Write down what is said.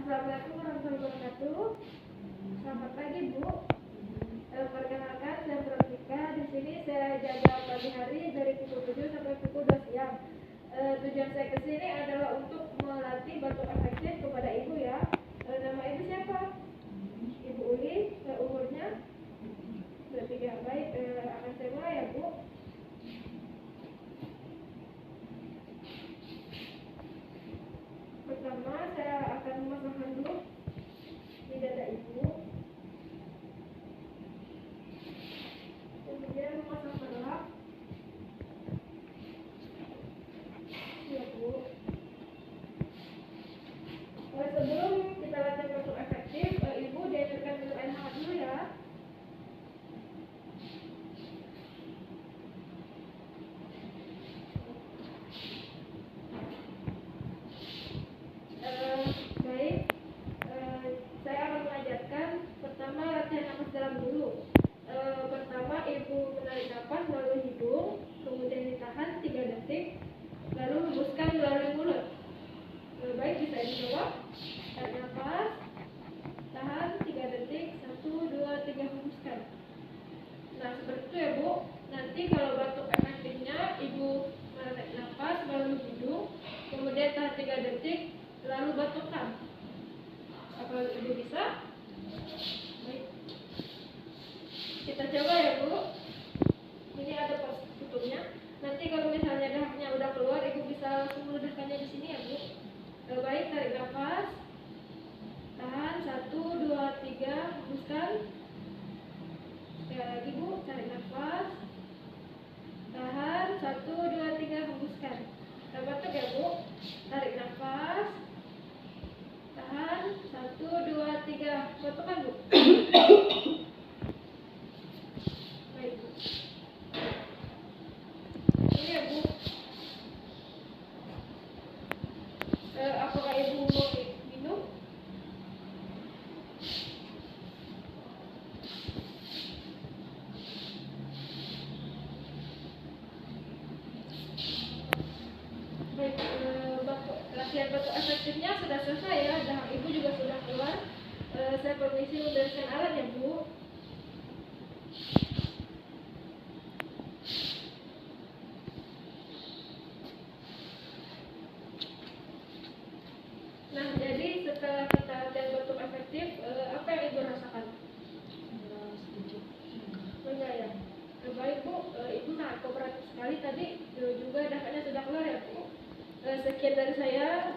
Assalamualaikum warahmatullahi wabarakatuh. Selamat pagi, Bu. Perkenalkan, saya Veronica. Di sini saya jaga pagi hari dari pukul 7 sampai pukul 2 siang. Tujuan saya ke sini adalah untuk melatih batuk efektif kepada Ibu ya. Nama Ibu siapa? Ibu Uli. Umurnya 23. Baik, akan saya mulai ya, Bu. Pertama, saya akan memasang handuk di dada Ibu. Kemudian memasang pelak. Ya, Bu. Sebelum kita latihan batuk efektif, Ibu diajarkan minum air hangat dulu ya. Baik, saya akan mengajarkan pertama latihan nafas dalam dulu. Pertama Ibu menarik nafas melalui hidung, kemudian ditahan 3 detik, lalu hembuskan melalui mulut. Baik, bisa dicoba. Tarik nafas, tahan 3 detik, 1, 2, 3, hembuskan. Nah, seperti itu ya, Bu. Nanti kalau batuk efektifnya, Ibu menarik nafas melalui hidung, kemudian tahan 3 detik, lalu batukkan. Apa Ibu bisa? Baik. Kita coba ya, Bu. Ini ada pos tutupnya. Nanti kalau misalnya dahaknya udah keluar, Ibu bisa langsung meledahkannya di sini ya, Bu. Baik, tarik nafas. Tahan 1, 2, 3, hembuskan. Sekali lagi, Bu, tarik nafas. Tahan 1, 2, 3, hembuskan. Batuk ya, Bu. Tarik nafas. Tahan 1, 2, 3, batukkan, Bu. Baik, Bu. Ini ya, Bu. Apakah Ibu mau minum? Baik, latihan batuk efektifnya sudah selesai ya. Dahak Ibu juga sudah keluar. Saya permisi membereskan alat ya, Bu. Nah, jadi setelah kita latihan batuk efektif, apa yang Ibu rasakan? Enggak ya. Baik, Bu. Ibu sangat kooperatif sekali tadi. Juga dahaknya sudah keluar ya, Bu. Sekian dari saya.